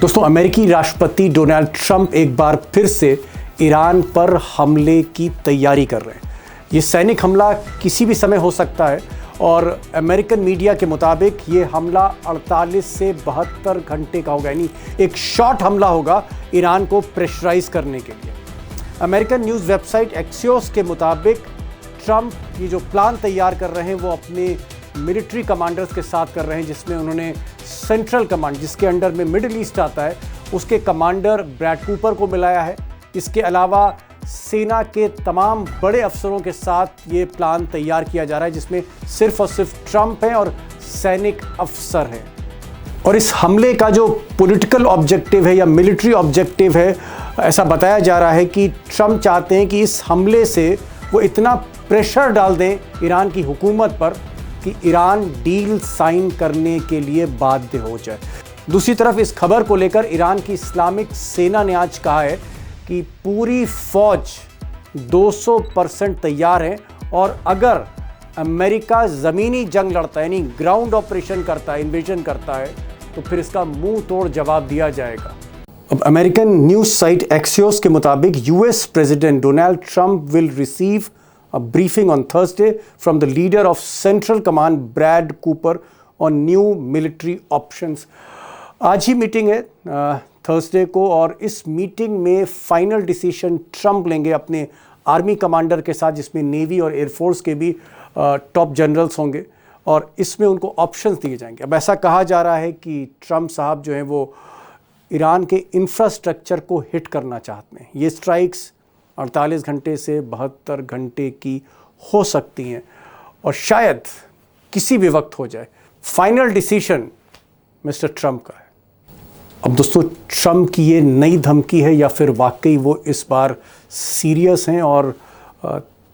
दोस्तों, अमेरिकी राष्ट्रपति डोनाल्ड ट्रंप एक बार फिर से ईरान पर हमले की तैयारी कर रहे हैं। ये सैनिक हमला किसी भी समय हो सकता है और अमेरिकन मीडिया के मुताबिक ये हमला 48 से 72 घंटे का होगा, यानी एक शॉर्ट हमला होगा ईरान को प्रेशराइज करने के लिए। अमेरिकन न्यूज़ वेबसाइट एक्सियोस के मुताबिक ट्रंप ये जो प्लान तैयार कर रहे हैं वो अपने मिलिट्री कमांडर्स के साथ कर रहे हैं, जिसमें उन्होंने सेंट्रल कमांड, जिसके अंडर में मिडिल ईस्ट आता है, उसके कमांडर ब्रैड कूपर को मिलाया है। इसके अलावा सेना के तमाम बड़े अफसरों के साथ ये प्लान तैयार किया जा रहा है, जिसमें सिर्फ और सिर्फ ट्रंप हैं और सैनिक अफसर हैं। और इस हमले का जो पॉलिटिकल ऑब्जेक्टिव है या मिलिट्री ऑब्जेक्टिव है, ऐसा बताया जा रहा है कि ट्रंप चाहते हैं कि इस हमले से वो इतना प्रेशर डाल दें ईरान की हुकूमत पर कि ईरान डील साइन करने के लिए बाध्य हो जाए। दूसरी तरफ इस खबर को लेकर ईरान की इस्लामिक सेना ने आज कहा है कि पूरी फौज 200% तैयार है और अगर अमेरिका ज़मीनी जंग लड़ता है, यानी ग्राउंड ऑपरेशन करता है, इन्वेजन करता है, तो फिर इसका मुंह तोड़ जवाब दिया जाएगा। अब अमेरिकन न्यूज़ साइट एक्सियोस के मुताबिक US president Donald Trump will receive a briefing on Thursday from the leader of Central Command Brad Cooper on new military options। आज ही मीटिंग है थर्सडे को और इस मीटिंग में फाइनल डिसीजन ट्रंप लेंगे अपने आर्मी कमांडर के साथ, जिसमें नेवी और एयरफोर्स के भी टॉप जनरल्स होंगे और इसमें उनको ऑप्शंस दिए जाएंगे। अब ऐसा कहा जा रहा है कि ट्रंप साहब जो हैं वो ईरान के इंफ्रास्ट्रक्चर को हिट करना चाहते हैं। ये स्ट्राइक्स 48 घंटे से 72 घंटे की हो सकती हैं और शायद किसी भी वक्त हो जाए। फाइनल डिसीजन मिस्टर ट्रंप का है। अब दोस्तों, ट्रंप की ये नई धमकी है या फिर वाकई वो इस बार सीरियस हैं और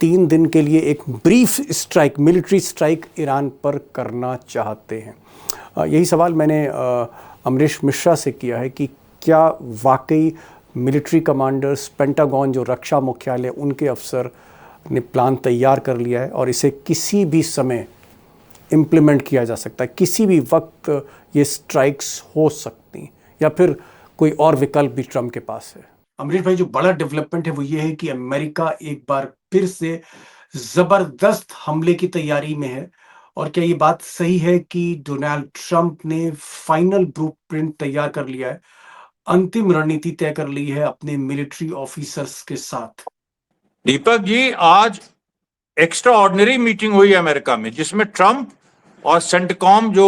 3 दिन के लिए एक brief strike, military strike Iran पर करना चाहते हैं? यही सवाल मैंने अमरीश मिश्रा से किया है कि क्या वाकई मिलिट्री कमांडर्स, पेंटागन जो रक्षा मुख्यालय, उनके अफसर ने प्लान तैयार कर लिया है और इसे किसी भी समय इम्प्लीमेंट किया जा सकता है, किसी भी वक्त ये स्ट्राइक्स हो सकती हैं, या फिर कोई और विकल्प भी ट्रंप के पास है? अमरीश भाई, जो बड़ा डेवलपमेंट है वो ये है कि अमेरिका एक बार फिर से ज़बरदस्त हमले की तैयारी में है। और क्या ये बात सही है कि डोनाल्ड ट्रंप ने फाइनल ब्लूप्रिंट तैयार कर लिया है, अंतिम रणनीति तय कर ली है अपने मिलिट्री ऑफिसर्स के साथ? दीपक जी, आज एक्स्ट्रा ऑर्डिनरी मीटिंग हुई है अमेरिका में, जिसमें ट्रंप और सेंटकॉम जो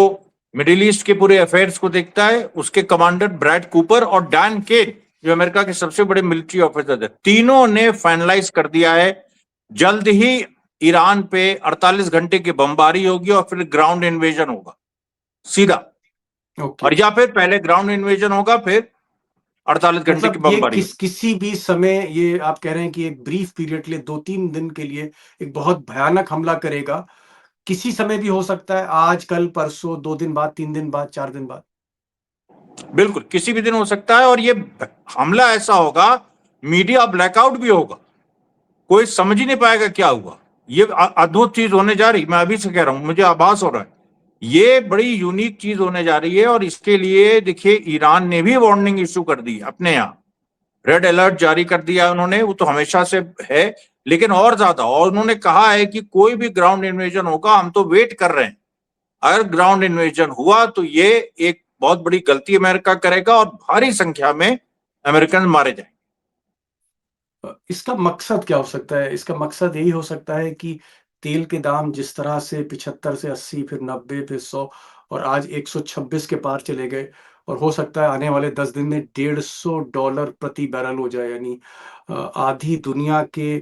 मिडिल ईस्ट के पूरे अफेयर्स को देखता है, उसके कमांडर ब्रैड कूपर और डैन केन जो अमेरिका के सबसे बड़े मिलिट्री ऑफिसर है, तीनों ने फाइनलाइज कर दिया है जल्द ही ईरान पे 48 घंटे की बमबारी होगी और फिर ग्राउंड इन्वेजन होगा सीधा। और या फिर पहले ग्राउंड इन्वेजन होगा, फिर 48 घंटे की बमबारी। किसी भी समय, ये आप कह रहे हैं कि एक ब्रीफ पीरियड के लिए 2-3 दिन के लिए एक बहुत भयानक हमला करेगा, किसी समय भी हो सकता है, आज, कल, परसों, 2 दिन बाद, 3 दिन बाद, 4 दिन बाद? बिल्कुल, किसी भी दिन हो सकता है। और ये हमला ऐसा होगा, मीडिया ब्लैकआउट भी होगा, कोई समझ ही नहीं पाएगा क्या हुआ। ये अद्भुत चीज होने जा रही, मैं अभी से कह रहा हूं, मुझे आभास हो रहा है ये बड़ी यूनिक चीज होने जा रही है। और इसके लिए देखिए, ईरान ने भी वार्निंग इशू कर दी अपने यहाँ, रेड अलर्ट जारी कर दिया उन्होंने, वो तो हमेशा से है, लेकिन और ज्यादा। और उन्होंने कहा है कि कोई भी ग्राउंड इन्वेजन होगा, हम तो वेट कर रहे हैं, अगर ग्राउंड इन्वेजन हुआ तो ये एक बहुत बड़ी गलती अमेरिका करेगा और भारी संख्या में अमेरिकन मारे जाएंगे। इसका मकसद क्या हो सकता है? इसका मकसद यही हो सकता है कि तेल के दाम जिस तरह से 75 से 80, फिर 90, फिर 100 और आज 126 के पार चले गए, और हो सकता है आने वाले 10 दिन में $150 प्रति बैरल हो जाए, यानी आधी दुनिया के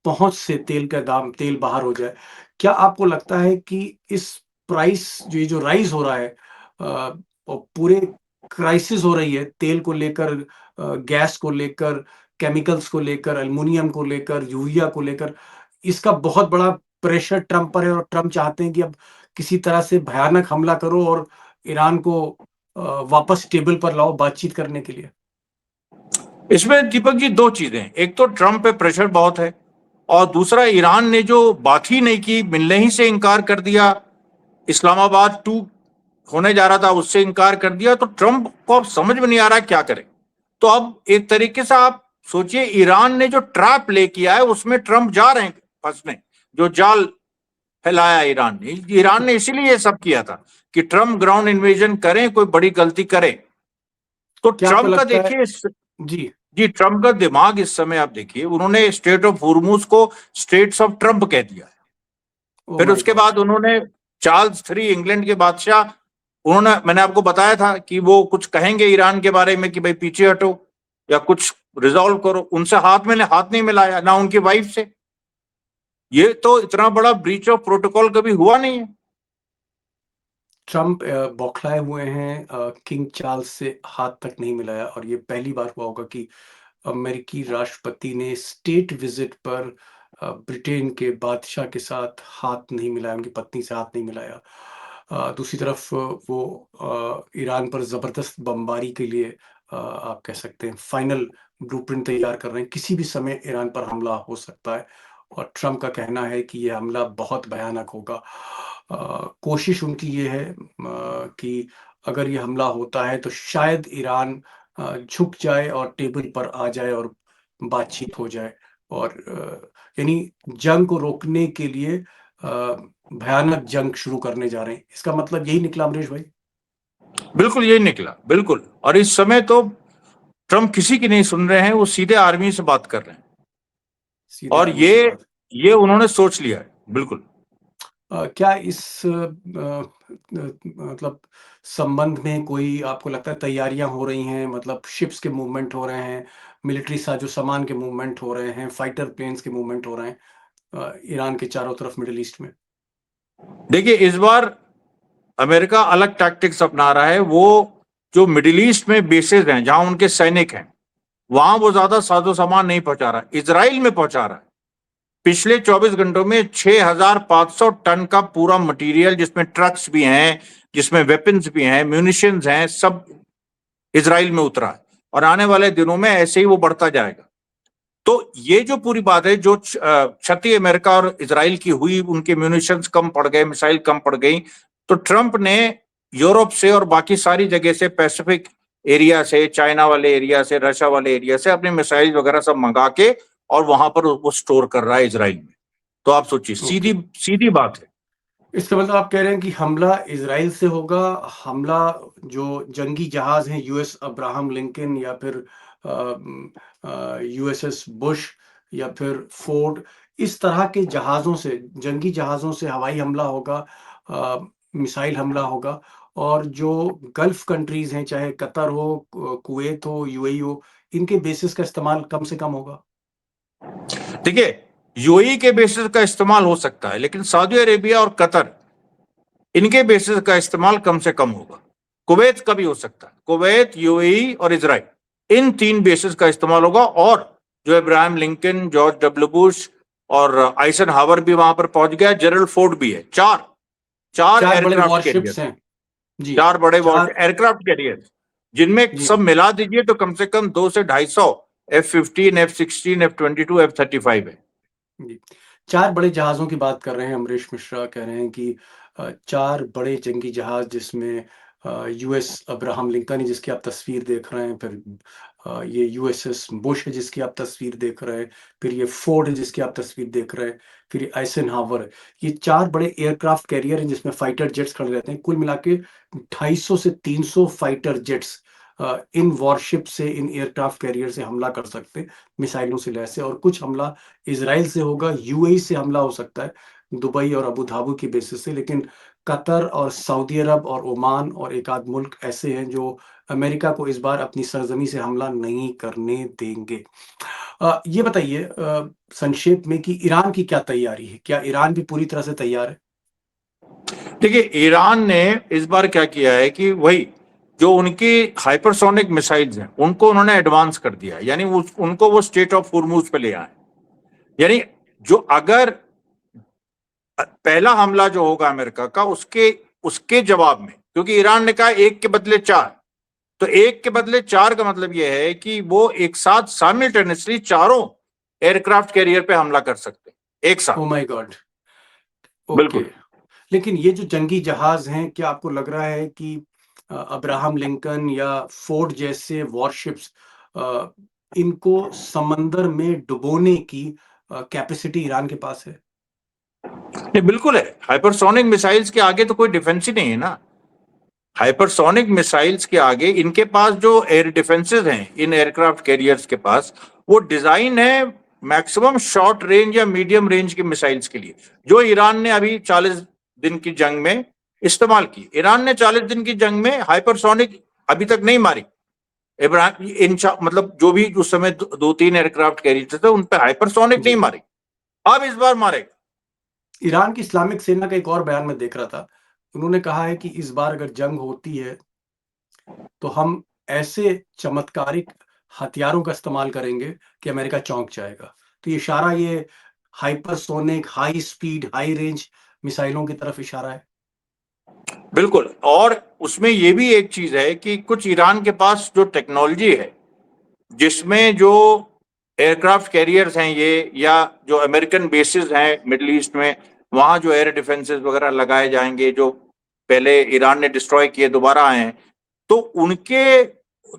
पहुंच से तेल बाहर हो जाए। क्या आपको लगता है कि इस प्राइस, जो ये जो राइज हो रहा है, और पूरे क्राइसिस हो रही है तेल को लेकर, गैस को लेकर, केमिकल्स को लेकर, एल्युमिनियम को लेकर, यूरिया को लेकर, इसका बहुत बड़ा प्रेशर ट्रंप पर है और ट्रंप चाहते हैं कि अब किसी तरह से भयानक हमला करो और ईरान को वापस टेबल पर लाओ बातचीत करने के लिए। इसमें दीपक जी 2 चीजें, एक तो ट्रंप पे प्रेशर बहुत है और दूसरा ईरान ने जो बात ही नहीं की, मिलने ही से इनकार कर दिया इस्लामाबाद 2 होने जा रहा था उससे इनकार कर दिया, तो ट्रंप को अब समझ में नहीं आ रहा क्या करे। तो अब एक तरीके से आप सोचिए, ईरान ने जो ट्रैप ले किया है उसमें ट्रंप जा रहे हैं फंसने, जो जाल फैलाया ईरान ने इसीलिए ये सब किया था कि ट्रंप ग्राउंड इन्वेजन करें, कोई बड़ी गलती करे। तो क्या आपको ट्रंप का लगता है? देखिए जी जी, ट्रंप का दिमाग इस समय आप देखिए, उन्होंने स्टेट ऑफ हुर्मुज को स्टेट्स ऑफ ट्रंप कह दिया है। ओ फिर माय उसके गॉड। बाद उन्होंने चार्ल्स III इंग्लैंड के बादशाह, उन्होंने, मैंने आपको बताया था कि वो कुछ कहेंगे ईरान के बारे में कि भाई पीछे हटो या कुछ रिजॉल्व करो, उनसे हाथ नहीं मिलाया, ना उनकी वाइफ से। ये तो इतना बड़ा ब्रीच ऑफ प्रोटोकॉल कभी हुआ नहीं है। ट्रंप बौखलाए हुए हैं, किंग चार्ल्स से हाथ तक नहीं मिलाया, और ये पहली बार हुआ होगा कि अमेरिकी राष्ट्रपति ने स्टेट विजिट पर ब्रिटेन के बादशाह के साथ हाथ नहीं मिलाया, उनकी पत्नी से हाथ नहीं मिलाया। दूसरी तरफ वो ईरान पर ज़बरदस्त बमबारी के लिए आप कह सकते हैं फाइनल ब्लूप्रिंट तैयार कर रहे हैं, किसी भी समय ईरान पर हमला हो सकता है, और ट्रंप का कहना है कि ये हमला बहुत भयानक होगा। कोशिश उनकी ये है कि अगर ये हमला होता है तो शायद ईरान झुक जाए और टेबल पर आ जाए और बातचीत हो जाए, और यानी जंग को रोकने के लिए भयानक जंग शुरू करने जा रहे हैं। इसका मतलब यही निकला अमरीश भाई? बिल्कुल यही निकला, बिल्कुल। और इस समय तो ट्रंप किसी की नहीं सुन रहे हैं, वो सीधे आर्मी से बात कर रहे हैं, सीधे और आर्मी से बात। ये उन्होंने सोच लिया है, बिल्कुल। क्या इस मतलब संबंध में कोई आपको लगता है तैयारियां हो रही हैं? मतलब शिप्स के मूवमेंट हो रहे हैं, मिलिट्री साजो सामान के मूवमेंट हो रहे हैं, फाइटर प्लेन्स के मूवमेंट हो रहे हैं ईरान के चारों तरफ मिडिल ईस्ट में? देखिए, इस बार अमेरिका अलग टैक्टिक्स अपना रहा है। वो जो मिडिल ईस्ट में बेसेस हैं, जहां उनके सैनिक हैं, वहां वो ज्यादा साजो सामान नहीं पहुंचा रहा, इजराइल में पहुंचा रहा है। पिछले 24 घंटों में 6,500 टन का पूरा मटेरियल, जिसमें ट्रक्स भी हैं, जिसमें वेपन्स भी हैं, म्यूनिशंस हैं, सब इजराइल में उतरा है, और आने वाले दिनों में ऐसे ही वो बढ़ता जाएगा। तो ये जो पूरी बात है, जो क्षति अमेरिका और इजराइल की हुई, उनके म्यूनिशंस कम पड़ गए, मिसाइल कम पड़ गई, तो ट्रंप ने यूरोप से और बाकी सारी जगह से, पैसिफिक एरिया से, चाइना वाले एरिया से, रशिया वाले एरिया से अपने मिसाइल वगैरह सब मंगा के और वहां पर वो स्टोर कर रहा है इजराइल में। तो आप सोचिए, ओके। सीधी सीधी बात है। इसका मतलब आप कह रहे हैं कि हमला इजराइल से होगा, हमला जो जंगी जहाज हैं यूएस अब्राहम लिंकन या फिर यूएसएस बुश या फिर फोर्ड, इस तरह के जहाज़ों से, जंगी जहाज़ों से हवाई हमला होगा, मिसाइल हमला होगा, और जो गल्फ कंट्रीज़ हैं, चाहे कतर हो, कुवैत हो, यूएई हो, इनके बेसिस का इस्तेमाल कम से कम होगा? देखिए, यूएई के बेसिस का इस्तेमाल हो सकता है, लेकिन सऊदी अरेबिया और कतर, इनके बेसिस का इस्तेमाल कम से कम होगा। कुवैत का भी हो सकता है, कुवैत, यूएई और इजराइल, इन 3 बेसिस का इस्तेमाल होगा। और जो Ibrahim Lincoln, George W Bush और आइसन हावर भी वहां पर पहुंच गया, जेरल्ड फोर्ड भी है। चार चार चार बड़े एयरक्राफ्ट कैरियर, वॉरशिप्स हैं। जी। 4 बड़े चार। एयरक्राफ्ट कैरियर, जिनमें जी। सब मिला दीजिए तो कम से कम 200 से 250 F-15, F-16, F-22, F-35 है। जी। 4 बड़े जहाज़ों की बात कर रहे हैं अमरीश मिश्रा, कह रहे हैं कि 4 बड़े जंगी जहाज़, जिसमें यूएस अब्राहम लिंकन है जिसकी आप तस्वीर देख रहे हैं, फिर ये यूएसएस बुश है जिसकी आप तस्वीर देख रहे हैं, फिर ये फोर्ड है जिसकी आप तस्वीर देख रहे हैं, फिर ये आइज़नहावर है। ये 4 बड़े एयरक्राफ्ट कैरियर हैं जिसमें फाइटर जेट्स खड़े रहते हैं। कुल मिला के 250 से 300 फाइटर जेट्स इन वॉरशिप से, इन एयरक्राफ्ट कैरियर से हमला कर सकते हैं, मिसाइलों से लैस, और कुछ हमला इजराइल से होगा, यूएई से हमला हो सकता है, दुबई और अबू धाबी की बेसिस से, लेकिन कतर और सऊदी अरब और ओमान और एक आध मुल्क ऐसे हैं जो अमेरिका को इस बार अपनी सरजमी से हमला नहीं करने देंगे। ये बताइए संक्षेप में कि ईरान की क्या तैयारी है? क्या ईरान भी पूरी तरह से तैयार है? देखिए, ईरान ने इस बार क्या किया है कि वही जो उनकी हाइपरसोनिक मिसाइल्स हैं, उनको उन्होंने एडवांस कर दिया, यानी उनको वो स्टेट ऑफ हुर्मुज पे ले आए। यानी जो अगर पहला हमला जो होगा अमेरिका का, उसके उसके जवाब में, क्योंकि ईरान ने कहा 1 के बदले 4, तो 1 के बदले 4 का मतलब यह है कि वो एक साथ साइमल्टेनियसली चारों एयरक्राफ्ट कैरियर पे हमला कर सकते हैं एक साथ। Oh my God. ओके। बिल्कुल। लेकिन ये जो जंगी जहाज हैं, क्या आपको लग रहा है कि अब्राहम लिंकन या फोर्ड जैसे वॉरशिप्स इनको समंदर में डुबोने की कैपेसिटी ईरान के पास है? नहीं, बिल्कुल है। हाइपरसोनिक मिसाइल्स के आगे तो कोई डिफेंस ही नहीं है ना। हाइपरसोनिक मिसाइल्स के आगे इनके पास जो एयर डिफेंसेस हैं, इन एयरक्राफ्ट कैरियर्स के पास, वो डिजाइन है मैक्सिमम शॉर्ट रेंज या मीडियम रेंज के मिसाइल्स के लिए, जो ईरान ने अभी 40 दिन की जंग में इस्तेमाल की। ईरान ने 40 दिन की जंग में हाइपरसोनिक अभी तक नहीं मारी। इब्राहिम मतलब जो भी उस समय दो तीन एयरक्राफ्ट कैरियर थे, उन पर हाइपरसोनिक नहीं जी। मारी। अब इस बार मारेगा। ईरान की इस्लामिक सेना का एक और बयान मैं देख रहा था। उन्होंने कहा है कि इस बार अगर जंग होती है, तो हम ऐसे चमत्कारिक हथियारों का इस्तेमाल करेंगे कि अमेरिका चौंक जाएगा। तो ये इशारा ये hypersonic, high speed, high range मिसाइलों की तरफ इशारा है। बिल्कुल। और उसमें ये भी एक चीज है कि कुछ ईरान के पास जो टेक्नोलॉजी है, जिसमें जो एयरक्राफ्ट कैरियर्स हैं ये, या जो अमेरिकन बेसिस हैं मिडिल ईस्ट में, वहां जो एयर डिफेंसेस वगैरह लगाए जाएंगे, जो पहले ईरान ने डिस्ट्रॉय किए दोबारा आए हैं, तो उनके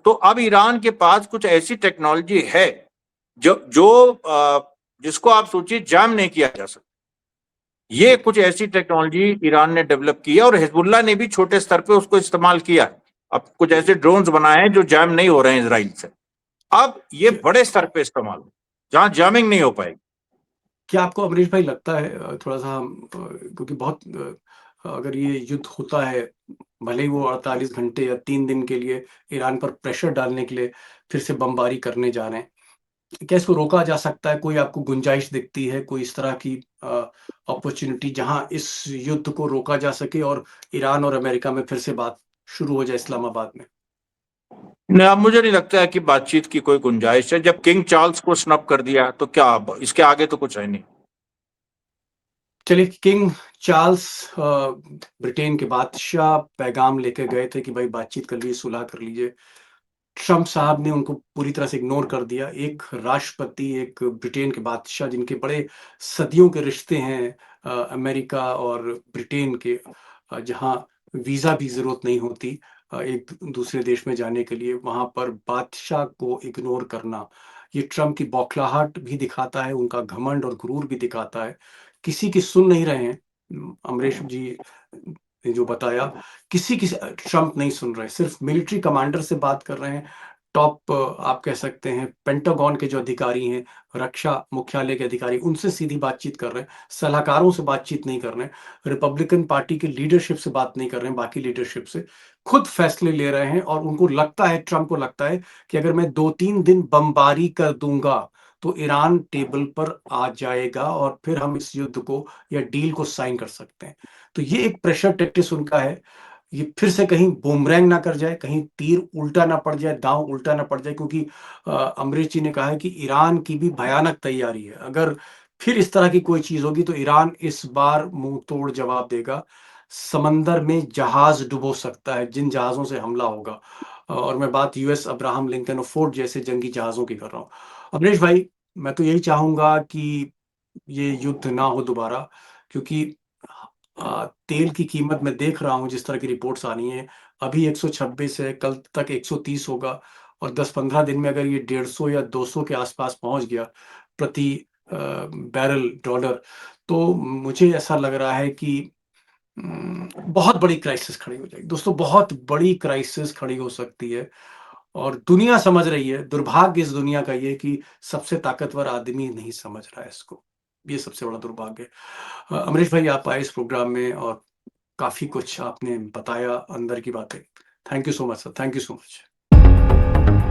तो अब ईरान के पास कुछ ऐसी टेक्नोलॉजी है जो जो जिसको आप सोचिए जाम नहीं किया जा सकता। ये कुछ ऐसी टेक्नोलॉजी ईरान ने डेवलप की है, और हिजबुल्लाह ने भी छोटे स्तर पे उसको इस्तेमाल किया है। अब कुछ ऐसे ड्रोन्स बनाए हैं जो जैम नहीं हो रहे हैं इसराइल से। अब ये बड़े स्तर पे इस्तेमाल हो, जहां जैमिंग नहीं हो पाएगी। क्या आपको अमरीश भाई लगता है थोड़ा-सा क्योंकि बहुत अगर ये युद्ध होता है, भले ही वो 48 घंटे या 3 दिन के लिए ईरान पर प्रेशर डालने के लिए फिर से बमबारी करने जा रहे हैं। क्या इसको रोका जा सकता है? कोई आपको गुंजाइश दिखती है, कोई इस तरह की अपॉर्च्युनिटी जहां इस युद्ध को रोका जा सके और ईरान और अमेरिका में फिर से बात शुरू हो जाए इस्लामाबाद में? नहीं, अब मुझे नहीं लगता है कि बातचीत की कोई गुंजाइश है। जब किंग चार्ल्स को स्नब कर दिया तो क्या, अब इसके आगे तो कुछ है नहीं। चलिए, किंग चार्ल्स ब्रिटेन के बादशाह पैगाम लेके गए थे कि भाई बातचीत कर लीजिए, सुलह कर लीजिए। ट्रम्प साहब ने उनको पूरी तरह से इग्नोर कर दिया। एक राष्ट्रपति, एक ब्रिटेन के बादशाह जिनके बड़े सदियों के रिश्ते हैं अमेरिका और ब्रिटेन के, जहाँ वीज़ा भी ज़रूरत नहीं होती एक दूसरे देश में जाने के लिए, वहाँ पर बादशाह को इग्नोर करना, ये ट्रम्प की बौखलाहट भी दिखाता है, उनका घमंड और गुरूर भी दिखाता है। किसी की सुन नहीं रहे हैं। अमरीश जी ने जो बताया, किसी की ट्रम्प नहीं सुन रहे, सिर्फ मिलिट्री कमांडर से बात कर रहे हैं। टॉप आप कह सकते हैं पेंटागन के जो अधिकारी हैं, रक्षा मुख्यालय के अधिकारी, उनसे सीधी बातचीत कर रहे हैं, सलाहकारों से बातचीत नहीं कर रहे हैं, रिपब्लिकन पार्टी की लीडरशिप से बात नहीं कर रहे हैं, बाकी लीडरशिप से खुद फैसले ले रहे हैं। और उनको लगता है, ट्रम्प को लगता है कि अगर मैं 2-3 दिन बमबारी कर दूंगा तो ईरान टेबल पर आ जाएगा और फिर हम इस युद्ध को या डील को साइन कर सकते हैं। तो ये एक प्रेशर टैक्टिस उनका है। ये फिर से कहीं बूमरैंग ना कर जाए, कहीं तीर उल्टा ना पड़ जाए, दांव उल्टा ना पड़ जाए, क्योंकि अमरीश जी ने कहा है कि ईरान की भी भयानक तैयारी है। अगर फिर इस तरह की कोई चीज होगी तो ईरान इस बार मुंह तोड़ जवाब देगा। समंदर में जहाज डुबो सकता है जिन जहाजों से हमला होगा। और मैं बात यूएस अब्राहम लिंकन और फोर्ड जैसे जंगी जहाजों की कर रहा हूँ। अमरीश भाई, मैं तो यही चाहूंगा कि ये युद्ध ना हो दोबारा, क्योंकि तेल की कीमत मैं देख रहा हूँ जिस तरह की रिपोर्ट्स आ रही हैं, अभी 126 है, कल तक 130 होगा, और 10-15 दिन में अगर ये 150 या 200 के आसपास पहुंच गया प्रति बैरल डॉलर, तो मुझे ऐसा लग रहा है कि बहुत बड़ी क्राइसिस खड़ी हो जाएगी दोस्तों, बहुत बड़ी क्राइसिस खड़ी हो सकती है। और दुनिया समझ रही है। दुर्भाग्य इस दुनिया का ये कि सबसे ताकतवर आदमी नहीं समझ रहा है इसको। ये सबसे बड़ा दुर्भाग्य है। अमरीश भाई, आप आए इस प्रोग्राम में और काफी कुछ आपने बताया अंदर की बातें। Thank you so much sir, thank you so much.